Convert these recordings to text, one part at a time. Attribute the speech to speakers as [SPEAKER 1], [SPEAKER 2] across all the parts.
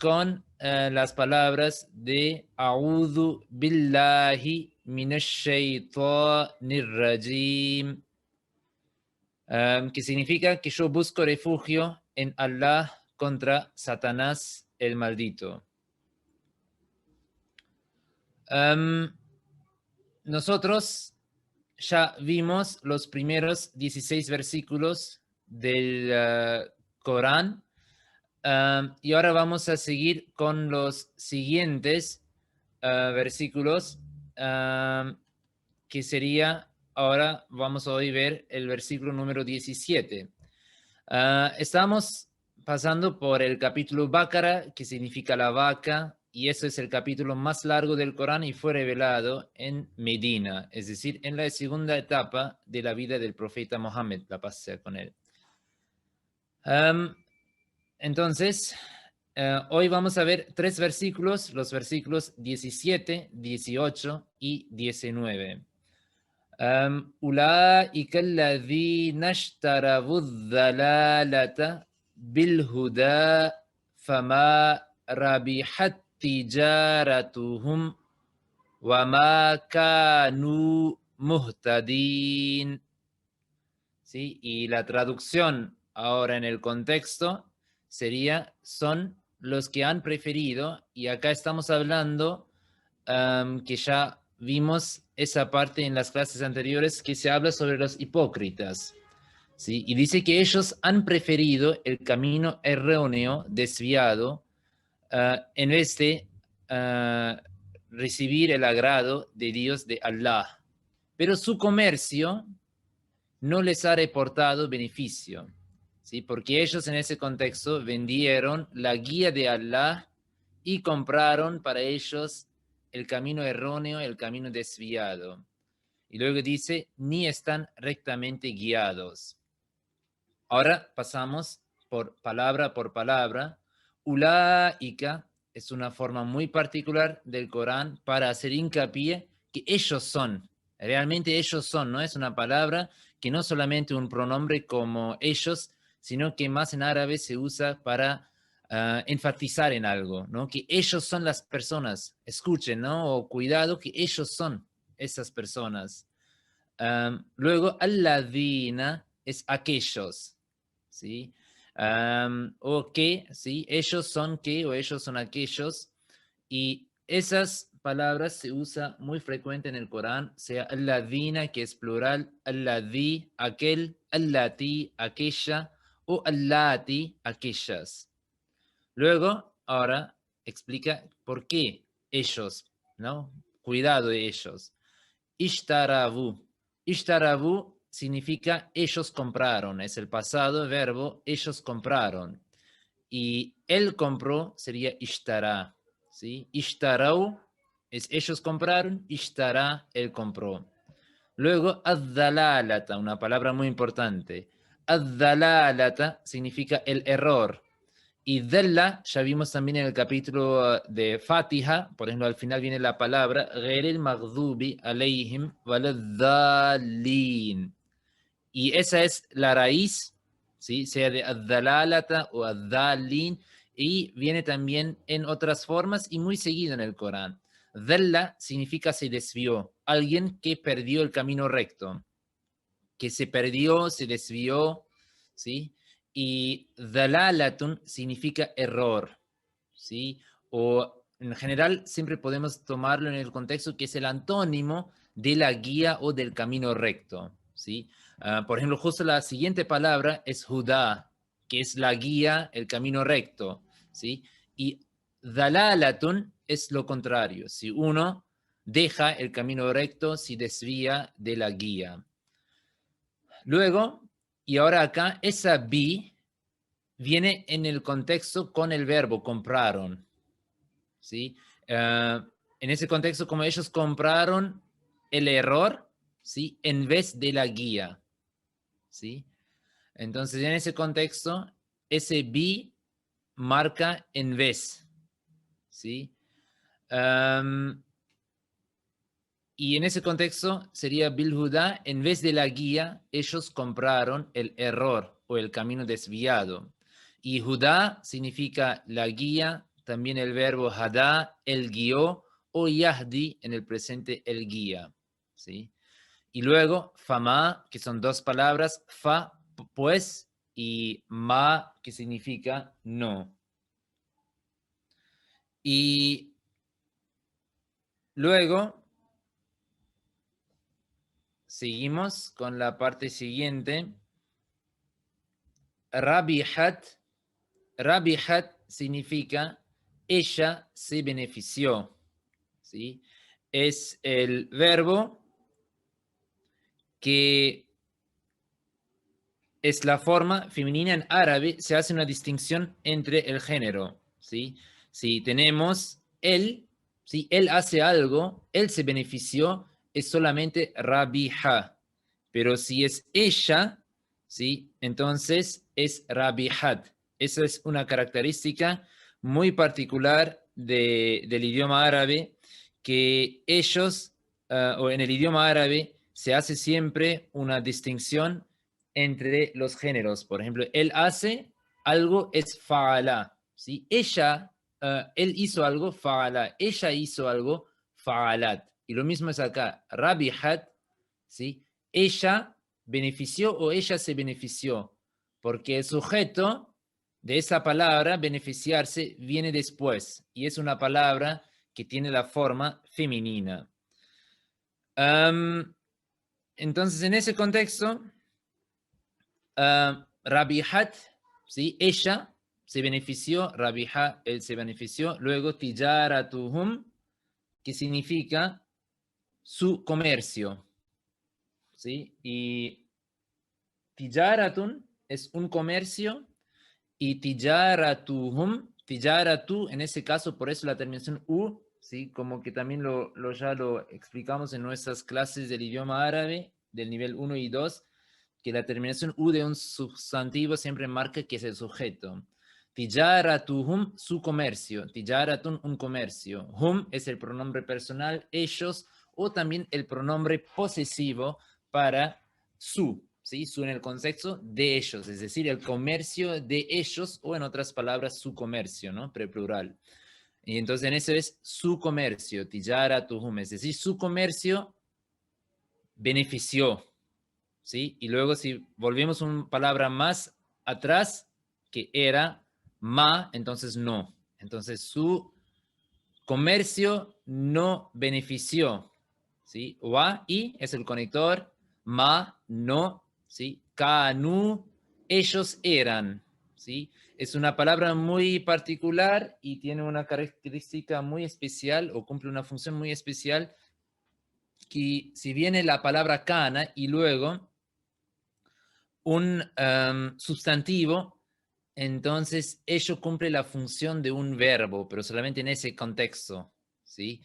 [SPEAKER 1] con las palabras de A'udhu billahi minash shaitanir rajim, que significa que yo busco refugio en Allah contra Satanás el maldito. Nosotros ya vimos los primeros 16 versículos del Corán, y ahora vamos a seguir con los siguientes versículos, que sería, ahora vamos a hoy ver el versículo número 17. Estamos pasando por el capítulo Baqara, que significa la vaca, y eso es el capítulo más largo del Corán y fue revelado en Medina, es decir, en la segunda etapa de la vida del profeta Mohammed, la paz sea con él. Entonces, hoy vamos a ver 3 versículos, los versículos 17, 18 y 19. أولئك الذين اشتروا الضلالة بالهدى فما ربحت تجارتهم وما كانوا مهتدين. ¿Sí? Y la traducción ahora en el contexto sería: son los que han preferido, y acá estamos hablando que ya vimos esa parte en las clases anteriores, que se habla sobre los hipócritas, ¿sí? Y dice que ellos han preferido el camino erróneo, desviado, en vez de recibir el agrado de Dios, de Allah. Pero su comercio no les ha reportado beneficio, ¿sí? Porque ellos en ese contexto vendieron la guía de Allah y compraron para ellos el camino erróneo, el camino desviado. Y luego dice, ni están rectamente guiados. Ahora pasamos por palabra. Ulaika es una forma muy particular del Corán para hacer hincapié que ellos son, realmente ellos son, no es una palabra que no solamente un pronombre como ellos, sino que más en árabe se usa para enfatizar en algo, ¿no? Que ellos son las personas, escuchen, ¿no? O cuidado, que ellos son esas personas. Luego, alladina es aquellos, ¿sí? O que, ¿sí? Ellos son que, o ellos son aquellos, y esas palabras se usa muy frecuente en el Corán, sea alladina, que es plural, alladí, aquel, allati, aquella, o allati, aquellas. Luego, ahora explica por qué ellos, ¿no? Cuidado de ellos. Ishtarabu. Ishtarabu significa ellos compraron, es el pasado verbo, ellos compraron. Y él compró sería ishtara, ¿sí? Ishtarau es ellos compraron, ishtara, él compró. Luego, ad-dalalata, una palabra muy importante. Ad-dalalata significa el error. Y dalla, ya vimos también en el capítulo de Fatiha, por ejemplo, al final viene la palabra ghairil maghdubi alayhim waladdallin. Y esa es la raíz, ¿sí? Sea de ad-dalalata o ad-dallin, y viene también en otras formas y muy seguido en el Corán. Dalla significa se desvió, alguien que perdió el camino recto, que se perdió, se desvió, ¿sí? Y dalalatun significa error, ¿sí? O en general siempre podemos tomarlo en el contexto que es el antónimo de la guía o del camino recto, ¿sí? Por ejemplo, justo la siguiente palabra es Judá, que es la guía, el camino recto, ¿sí? Y dalalatun es lo contrario, si uno deja el camino recto, si desvía de la guía. Luego, y ahora acá, esa bi viene en el contexto con el verbo compraron, ¿sí? En ese contexto, como ellos compraron el error, ¿sí? En vez de la guía, ¿sí? Entonces, en ese contexto, ese bi marca en vez, ¿sí? Y en ese contexto sería Bil Huda, en vez de la guía, ellos compraron el error o el camino desviado. Y Judá significa la guía, también el verbo hadá, él guió, o yahdi, en el presente, él guía. ¿Sí? Y luego, fama, que son dos palabras, fa, pues, y ma, que significa no. Y luego, seguimos con la parte siguiente. Rabihat. Rabihat significa ella se benefició. ¿Sí? Es el verbo que es la forma femenina en árabe. Se hace una distinción entre el género. ¿Sí? Si tenemos él, si él hace algo, él se benefició, es solamente rabiha. Pero si es ella, ¿sí? Entonces es rabihat. Esa es una característica muy particular del idioma árabe, que ellos, o en el idioma árabe, se hace siempre una distinción entre los géneros. Por ejemplo, él hace algo, es fa'ala, ¿sí? Ella, él hizo algo, fa'ala. Ella hizo algo, fa'alat. Y lo mismo es acá, rabihat, ¿sí? Ella benefició o ella se benefició, porque el sujeto de esa palabra, beneficiarse, viene después, y es una palabra que tiene la forma femenina. Entonces, en ese contexto, Rabihat, ¿sí? Ella se benefició, Rabiha, él se benefició. Luego, tijaratuhum, que significa su comercio, ¿sí? Y tijaratun es un comercio, y tijaratuhum, tijaratu, en ese caso, por eso la terminación u, ¿sí? Como que también ya lo explicamos en nuestras clases del idioma árabe, del nivel 1 y 2, que la terminación u de un sustantivo siempre marca que es el sujeto. Tijaratuhum, su comercio. Tijaratun, un comercio. Hum es el pronombre personal, ellos, o también el pronombre posesivo para su, ¿sí? Su en el contexto de ellos, es decir, el comercio de ellos, o en otras palabras, su comercio, ¿no? Preplural. Y entonces en eso es su comercio, tijaratuhum, es decir, su comercio benefició, ¿sí? Y luego si volvemos una palabra más atrás, que era ma, entonces no. Entonces su comercio no benefició, ¿sí? Wa, y es el conector, ma, no, ¿sí? Kanu, ellos eran, ¿sí? Es una palabra muy particular y tiene una característica muy especial, o cumple una función muy especial, que si viene la palabra kana y luego un sustantivo, entonces ello cumple la función de un verbo, pero solamente en ese contexto, ¿sí?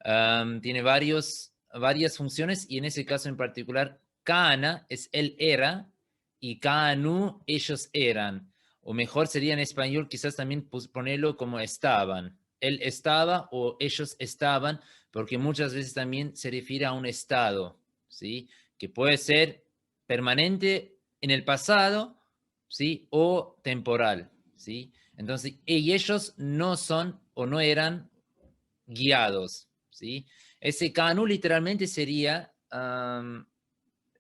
[SPEAKER 1] Tiene varias funciones, y en ese caso en particular, kana es él era, y kanu, ellos eran. O mejor sería en español quizás también ponerlo como estaban. Él estaba o ellos estaban, porque muchas veces también se refiere a un estado, ¿sí? Que puede ser permanente en el pasado, ¿sí? O temporal, ¿sí? Entonces, y ellos no son o no eran guiados, ¿sí? Ese Kanu literalmente sería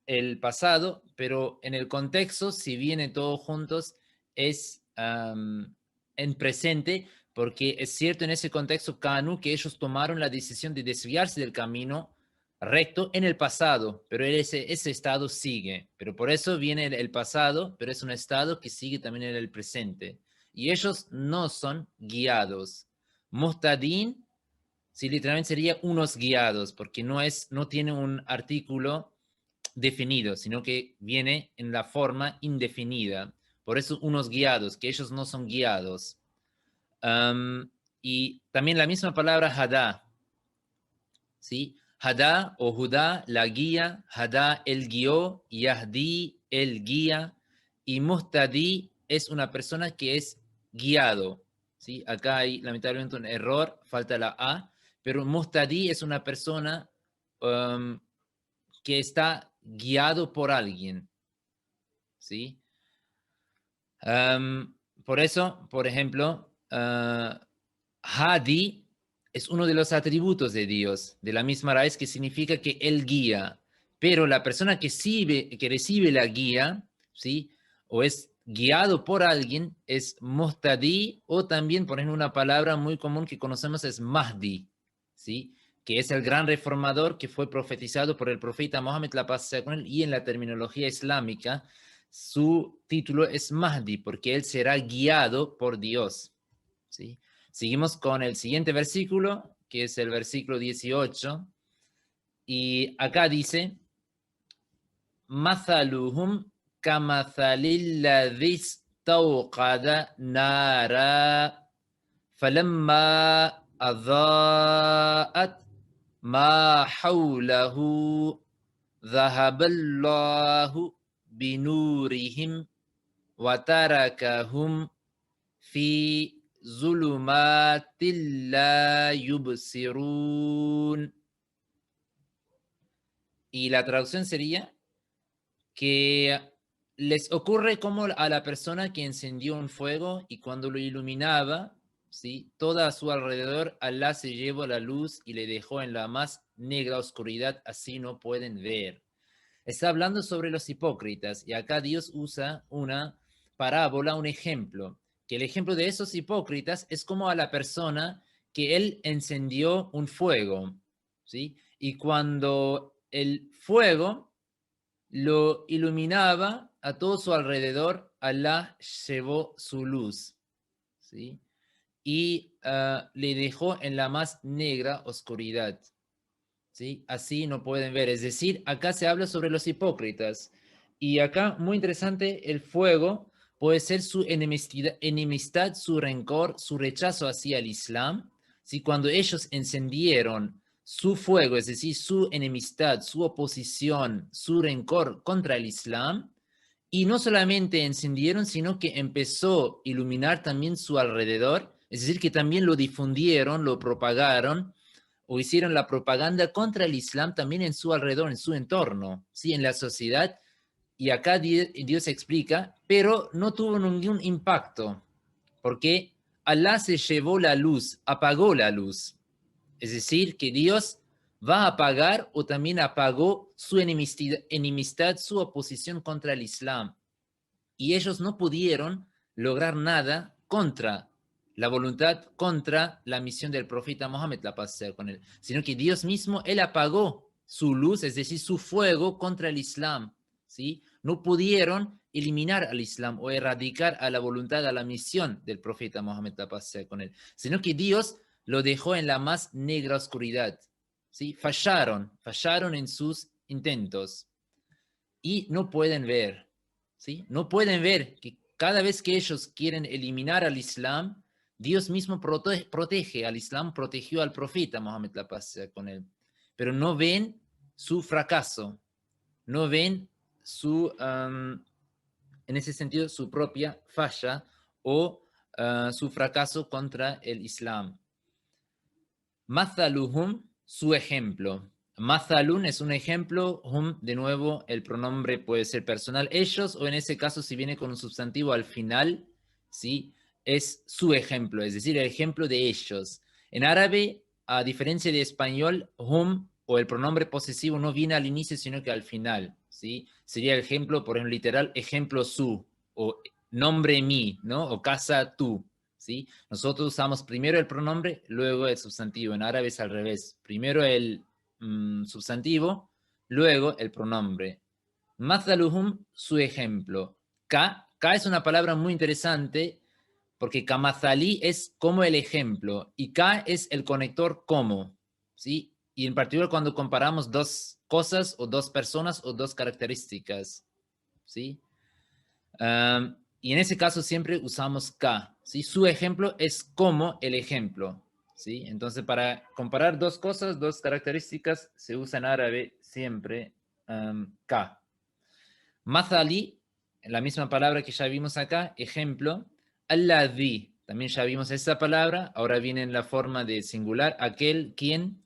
[SPEAKER 1] el pasado, pero en el contexto, si viene todos juntos, es en presente, porque es cierto en ese contexto Kanu que ellos tomaron la decisión de desviarse del camino recto en el pasado, pero ese estado sigue. Pero por eso viene el pasado, pero es un estado que sigue también en el presente. Y ellos no son guiados. Muhtadin, sí, literalmente sería unos guiados, porque no tiene un artículo definido, sino que viene en la forma indefinida. Por eso unos guiados, que ellos no son guiados. Y también la misma palabra hadá, ¿sí? Hadá o Judá, la guía, Hadá, el guió, Yahdi, el guía, y Muhtadi es una persona que es guiado, ¿sí? Acá hay lamentablemente un error, falta la A, pero Muhtadi es una persona que está guiado por alguien, ¿sí? Por eso, por ejemplo, Hadi es uno de los atributos de Dios, de la misma raíz que significa que Él guía. Pero la persona que recibe la guía, ¿sí? O es guiado por alguien, es Muhtadi, o también, por ejemplo, una palabra muy común que conocemos es Mahdi, ¿sí? Que es el gran reformador que fue profetizado por el profeta Mohammed, la paz sea con él, y en la terminología islámica, su título es Mahdi, porque él será guiado por Dios, ¿sí? Seguimos con el siguiente versículo, que es el versículo 18, y acá dice, Mathaluhum kamathalilladhi istawqada nara falamma adha'at ma hawlahu dhahaballahu binurihim wa tarakahum fi zulumatil la yubsirun. Y la traducción sería que les ocurre como a la persona que encendió un fuego y cuando lo iluminaba, ¿sí? Todo a su alrededor, Alá se llevó la luz y le dejó en la más negra oscuridad, así no pueden ver. Está hablando sobre los hipócritas y acá Dios usa una parábola, un ejemplo, que el ejemplo de esos hipócritas es como a la persona que él encendió un fuego, ¿sí? Y cuando el fuego lo iluminaba a todo su alrededor, Alá llevó su luz, ¿sí? Y le dejó en la más negra oscuridad, ¿sí? Así no pueden ver. Es decir, acá se habla sobre los hipócritas. Y acá, muy interesante, el fuego puede ser su enemistad, su rencor, su rechazo hacia el Islam. ¿Sí? Cuando ellos encendieron su fuego, es decir, su enemistad, su oposición, su rencor contra el Islam, y no solamente encendieron, sino que empezó a iluminar también su alrededor, es decir, que también lo difundieron, lo propagaron, o hicieron la propaganda contra el Islam también en su alrededor, en su entorno, ¿sí? En la sociedad. Y acá Dios explica, pero no tuvo ningún impacto, porque Alá se llevó la luz, apagó la luz. Es decir, que Dios va a apagar o también apagó su enemistad, su oposición contra el Islam. Y ellos no pudieron lograr nada contra la voluntad, contra la misión del profeta Mohammed, la paz sea con él, sino que Dios mismo, él apagó su luz, es decir, su fuego contra el Islam, ¿sí? No pudieron eliminar al Islam o erradicar a la voluntad, a la misión del profeta Mohammed, la paz sea con él, sino que Dios lo dejó en la más negra oscuridad, ¿sí? Fallaron en sus intentos y no pueden ver, ¿sí? No pueden ver que cada vez que ellos quieren eliminar al Islam, Dios mismo protege al Islam, protegió al profeta Mohammed, la paz sea con él. Pero no ven su fracaso, no ven en ese sentido, su propia falla o su fracaso contra el Islam. Mathaluhum, su ejemplo. Mathalun es un ejemplo, hum, de nuevo, el pronombre puede ser personal. Ellos, o en ese caso, si viene con un sustantivo al final, ¿sí? Es su ejemplo, es decir, el ejemplo de ellos. En árabe, a diferencia de español, hum o el pronombre posesivo no viene al inicio, sino que al final, ¿sí? Sería el ejemplo, por ejemplo, literal, ejemplo su, o nombre mi, ¿no? O casa tú, ¿sí? Nosotros usamos primero el pronombre, luego el sustantivo. En árabe es al revés. Primero el sustantivo, luego el pronombre. Mathaluhum, su ejemplo. Ka es una palabra muy interesante porque kamathali es como el ejemplo y ka es el conector como, ¿sí? Y en particular cuando comparamos dos cosas o dos personas o dos características, ¿sí? Y en ese caso siempre usamos ka, ¿sí? Su ejemplo es como el ejemplo, ¿sí? Entonces, para comparar dos cosas, dos características, se usa en árabe siempre ka. Mathali, la misma palabra que ya vimos acá, ejemplo. Alladhi, también ya vimos esa palabra, ahora viene en la forma de singular, aquel, quien,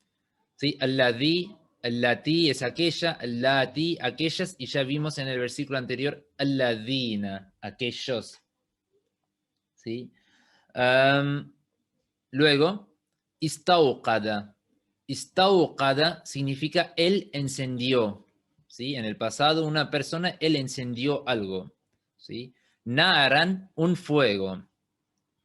[SPEAKER 1] ¿sí? Alladhi, allati es aquella, allati, aquellas, y ya vimos en el versículo anterior, alladina, aquellos, ¿sí? Um, Luego, istauqada. Istauqada significa él encendió. ¿Sí? En el pasado, una persona, él encendió algo. ¿Sí? Naran, un fuego.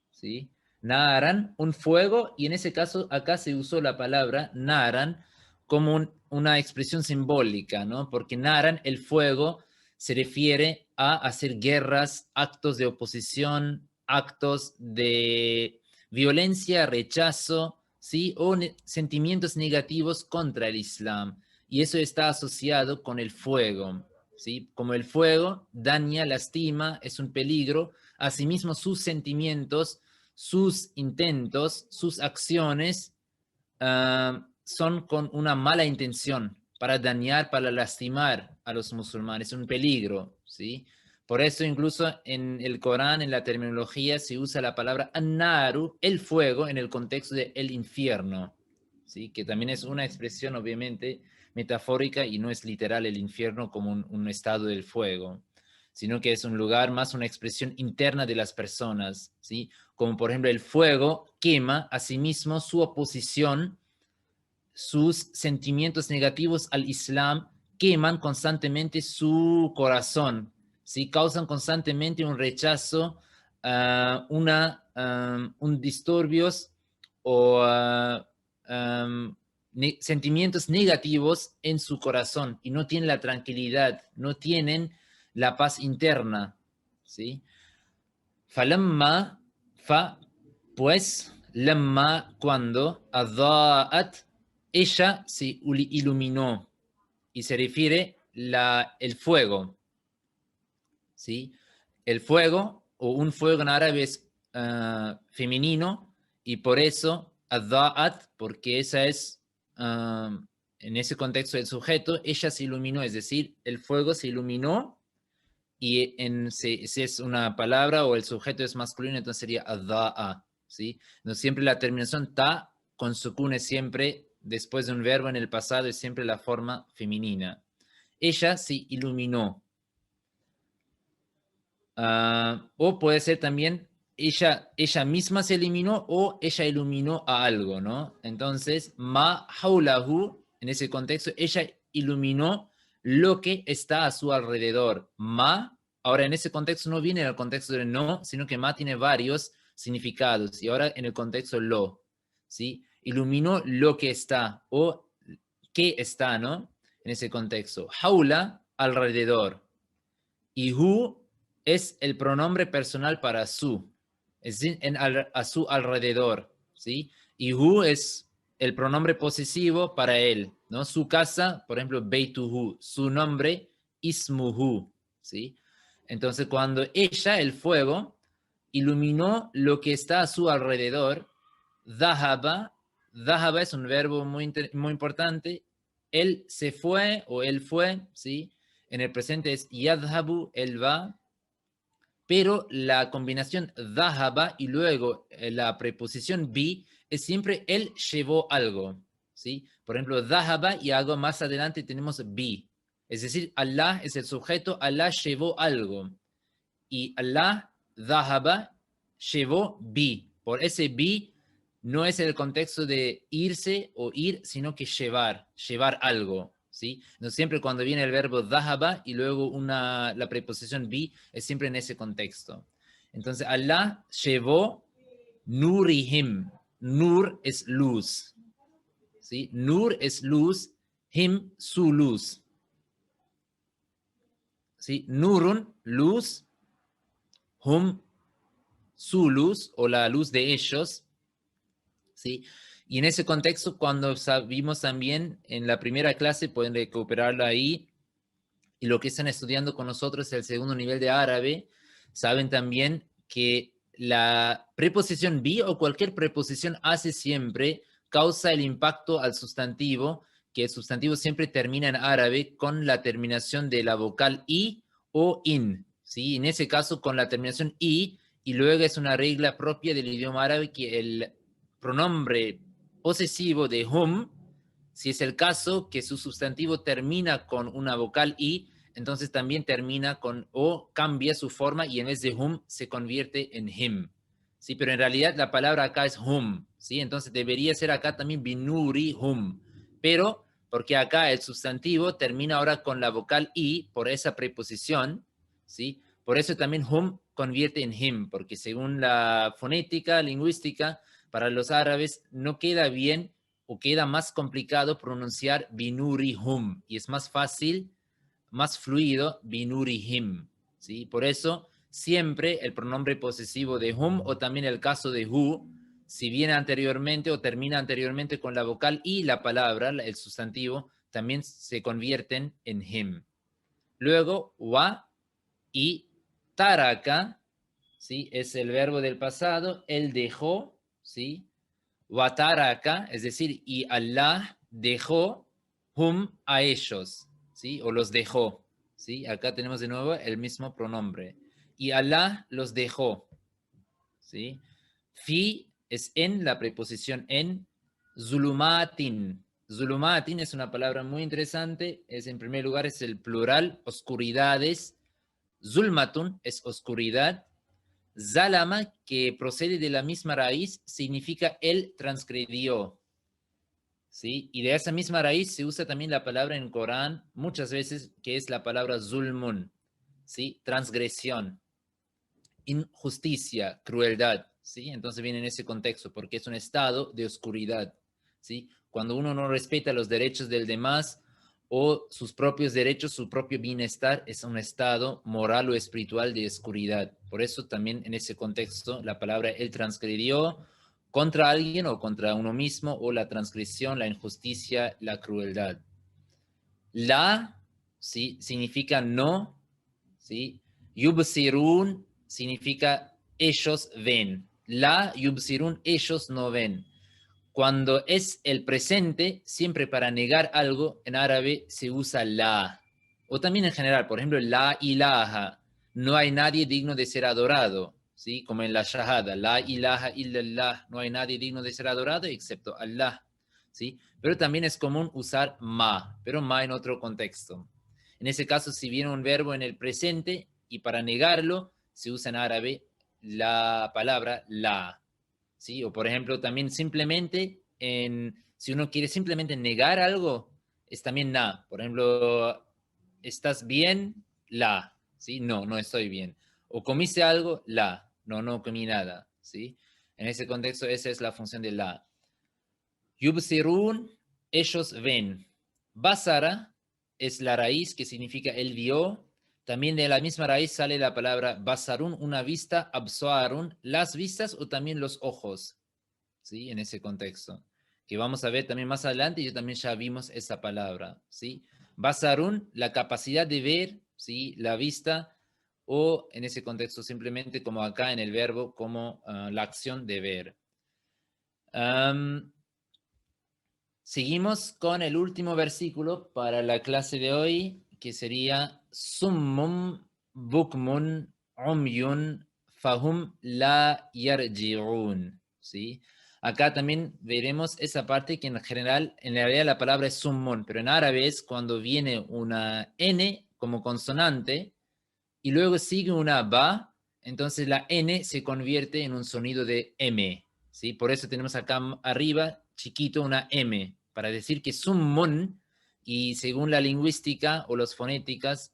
[SPEAKER 1] ¿Sí? Naran, un fuego, y en ese caso acá se usó la palabra naran como una expresión simbólica, ¿no? Porque naran, el fuego, se refiere a hacer guerras, actos de oposición, actos de violencia, rechazo, ¿sí? O sentimientos negativos contra el Islam. Y eso está asociado con el fuego, ¿sí? Como el fuego daña, lastima, es un peligro, asimismo sus sentimientos, sus intentos, sus acciones son con una mala intención para dañar, para lastimar a los musulmanes, un peligro, ¿sí? Por eso incluso en el Corán, en la terminología, se usa la palabra an-naru, el fuego, en el contexto de el infierno, ¿sí? Que también es una expresión obviamente metafórica y no es literal el infierno como un estado del fuego, sino que es un lugar más una expresión interna de las personas, ¿sí? Como por ejemplo el fuego quema a sí mismo su oposición, sus sentimientos negativos al Islam, queman constantemente su corazón, ¿sí? Causan constantemente un rechazo, un disturbios o sentimientos negativos en su corazón y no tienen la tranquilidad, no tienen la paz interna, ¿sí? Falamma, pues, lamma, cuando, adaat, ella se iluminó y se refiere el fuego, ¿sí? El fuego o un fuego en árabe es femenino y por eso adaat, porque esa es en ese contexto el sujeto, ella se iluminó, es decir, el fuego se iluminó y si es una palabra o el sujeto es masculino, entonces sería ada'a, ¿sí? No siempre la terminación ta con sukun siempre después de un verbo en el pasado es siempre la forma femenina. Ella se iluminó. O puede ser también ella misma se iluminó o ella iluminó a algo, ¿no? Entonces, ma haulahu, en ese contexto, ella iluminó lo que está a su alrededor. Ma, ahora en ese contexto no viene en el contexto de no, sino que ma tiene varios significados. Y ahora en el contexto lo, ¿sí? Iluminó lo que está o qué está, ¿no? En ese contexto. Haula, alrededor. Y who es el pronombre personal para su, es decir, a su alrededor, ¿sí? Y who es el pronombre posesivo para él, ¿no? Su casa, por ejemplo, beituhu, su nombre, ismuhu, ¿sí? Entonces, cuando ella, el fuego, iluminó lo que está a su alrededor, dhahaba, dhahaba es un verbo muy importante, él se fue o él fue, ¿sí? En el presente es yadhabu, él va, pero la combinación dhahaba y luego la preposición bi es siempre él llevó algo, ¿sí? Por ejemplo, dhahaba y algo más adelante tenemos bi. Es decir, Allah es el sujeto, Allah llevó algo. Y Allah, dhahaba, llevó bi. Por ese bi no es el contexto de irse o ir, sino que llevar algo, ¿sí? No siempre cuando viene el verbo dhahaba y luego la preposición bi es siempre en ese contexto. Entonces, Allah llevó nurihim. Nur es luz, ¿sí? Nur es luz, him su luz, ¿sí? Nurun, luz, hum su luz o la luz de ellos, ¿sí? Y en ese contexto, cuando vimos también en la primera clase, pueden recuperarlo ahí, y lo que están estudiando con nosotros el segundo nivel de árabe, saben también que la preposición bi o cualquier preposición hace siempre, causa el impacto al sustantivo, que el sustantivo siempre termina en árabe con la terminación de la vocal i o in, ¿sí? En ese caso con la terminación i, y luego es una regla propia del idioma árabe que el pronombre posesivo de hum, si es el caso que su sustantivo termina con una vocal i, entonces también termina con o cambia su forma y en vez de hum se convierte en him, ¿sí? Pero en realidad la palabra acá es hum, ¿sí? Entonces debería ser acá también binuri hum, pero porque acá el sustantivo termina ahora con la vocal i por esa preposición, ¿sí? Por eso también hum convierte en him, porque según la fonética lingüística, para los árabes no queda bien o queda más complicado pronunciar binuri hum, y es más fácil, más fluido binuri him, ¿sí? Por eso siempre el pronombre posesivo de hum o también el caso de hu, si viene anteriormente o termina anteriormente con la vocal y la palabra, el sustantivo, también se convierten en him. Luego, wa y taraka, ¿sí? Es el verbo del pasado, él dejó, ¿sí? Wa taraka, es decir, y Allah dejó hum a ellos, ¿sí? O los dejó, ¿sí? Acá tenemos de nuevo el mismo pronombre. Y Allah los dejó, ¿sí? Fi es en la preposición en, zulumatin. Zulumatin es una palabra muy interesante, es en primer lugar es el plural, oscuridades. Zulmatun es oscuridad. Zalama, que procede de la misma raíz, significa él transgredió, ¿sí? Y de esa misma raíz se usa también la palabra en Corán muchas veces, que es la palabra zulmun, ¿sí? Transgresión, injusticia, crueldad, ¿sí? Entonces viene en ese contexto, porque es un estado de oscuridad, ¿sí? Cuando uno no respeta los derechos del demás o sus propios derechos, su propio bienestar, es un estado moral o espiritual de oscuridad. Por eso también en ese contexto la palabra él transgredió contra alguien o contra uno mismo, o la transgresión, la injusticia, la crueldad. La, ¿sí? Significa no, ¿sí? Yubsirun significa ellos ven. La yubsirun, ellos no ven. Cuando es el presente, siempre para negar algo, en árabe se usa la. O también en general, por ejemplo, la ilaha, no hay nadie digno de ser adorado, ¿sí? Como en la shahada, la ilaha illallah, no hay nadie digno de ser adorado excepto Allah, ¿sí? Pero también es común usar ma, pero ma en otro contexto. En ese caso, si viene un verbo en el presente y para negarlo, se usa en árabe la palabra la. ¿Sí? O por ejemplo, también simplemente, si uno quiere simplemente negar algo, es también na. Por ejemplo, ¿estás bien? La. ¿Sí? No, no estoy bien. O comiste algo, la. No, no comí nada. ¿Sí? En ese contexto, esa es la función de la. Yubsirun, ellos ven. Basara es la raíz que significa él vio. También de la misma raíz sale la palabra basarun, una vista, absoarun, las vistas o también los ojos. ¿Sí? En ese contexto, que vamos a ver también más adelante, y también ya vimos esa palabra, ¿sí? Basarun, la capacidad de ver, ¿sí? La vista, o en ese contexto simplemente como acá en el verbo, como la acción de ver. Seguimos con el último versículo para la clase de hoy, que sería Summum bukmun umyun fahum la yarji'un, ¿sí? Acá también veremos esa parte que en general, en realidad la palabra es summun, pero en árabe es cuando viene una N como consonante y luego sigue una ba, entonces la N se convierte en un sonido de M, ¿sí? Por eso tenemos acá arriba, chiquito, una M, para decir que summun, y según la lingüística o las fonéticas,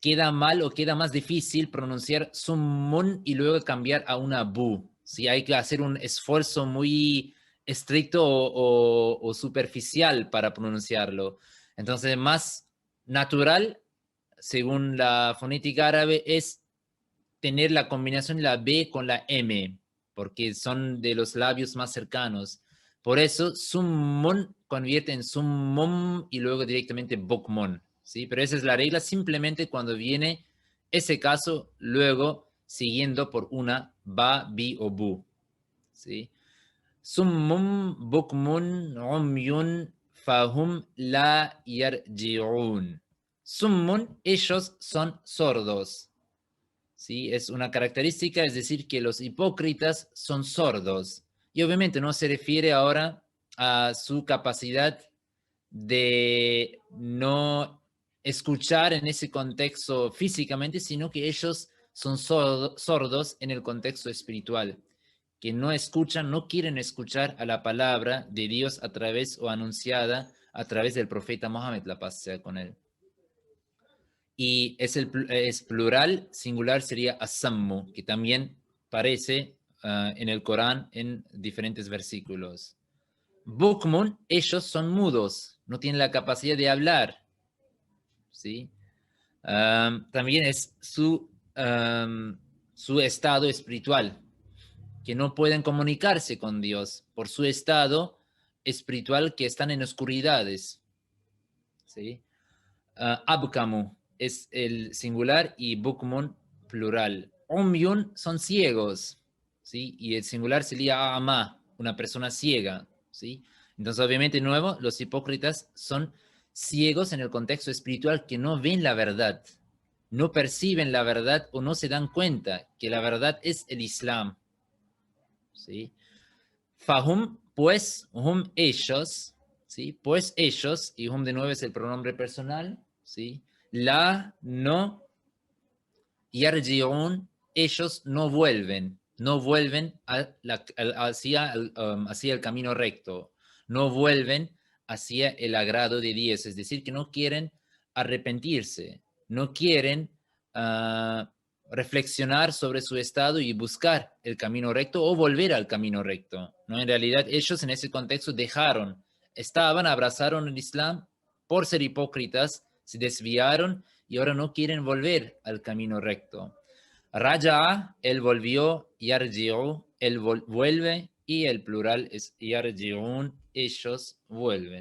[SPEAKER 1] queda mal o queda más difícil pronunciar summun y luego cambiar a una bu, ¿sí? Hay que hacer un esfuerzo muy estricto o superficial para pronunciarlo. Entonces, más natural según la fonética árabe, es tener la combinación de la B con la M, porque son de los labios más cercanos. Por eso, summun convierte en summum y luego directamente bukmun, ¿sí? Pero esa es la regla simplemente cuando viene ese caso, luego siguiendo por una ba, bi o bu, ¿sí? Summum bukmun umyun fahum la yarji'un. Summun, ellos son sordos. ¿Sí? Es una característica, es decir, que los hipócritas son sordos. Y obviamente no se refiere ahora a su capacidad de no escuchar en ese contexto físicamente, sino que ellos son sordos en el contexto espiritual, que no escuchan, no quieren escuchar a la palabra de Dios a través o anunciada a través del profeta Mohammed, la paz sea con él. Y es plural, singular sería asammu, que también aparece en el Corán en diferentes versículos. Bukmun, ellos son mudos, no tienen la capacidad de hablar, ¿sí? También es su estado espiritual, que no pueden comunicarse con Dios por su estado espiritual, que están en oscuridades, ¿sí? Abkamu es el singular y Bukmun plural. Umyun son ciegos, ¿sí? Y el singular sería Ama, una persona ciega, ¿sí? Entonces, obviamente, de nuevo, los hipócritas son ciegos en el contexto espiritual, que no ven la verdad, no perciben la verdad o no se dan cuenta que la verdad es el Islam, ¿sí? Fahum, pues, hum, ellos, ¿sí? Pues ellos, y hum de nuevo es el pronombre personal, ¿sí? La, no, yarji'un, ellos no vuelven, no vuelven hacia el camino recto, no vuelven hacia el agrado de Dios, es decir, que no quieren arrepentirse, no quieren reflexionar sobre su estado y buscar el camino recto o volver al camino recto, ¿no? En realidad ellos en ese contexto abrazaron el Islam por ser hipócritas, se desviaron y ahora no quieren volver al camino recto. Raja, él volvió, yarji'u, él vuelve, y el plural es yarji'un, ellos vuelven.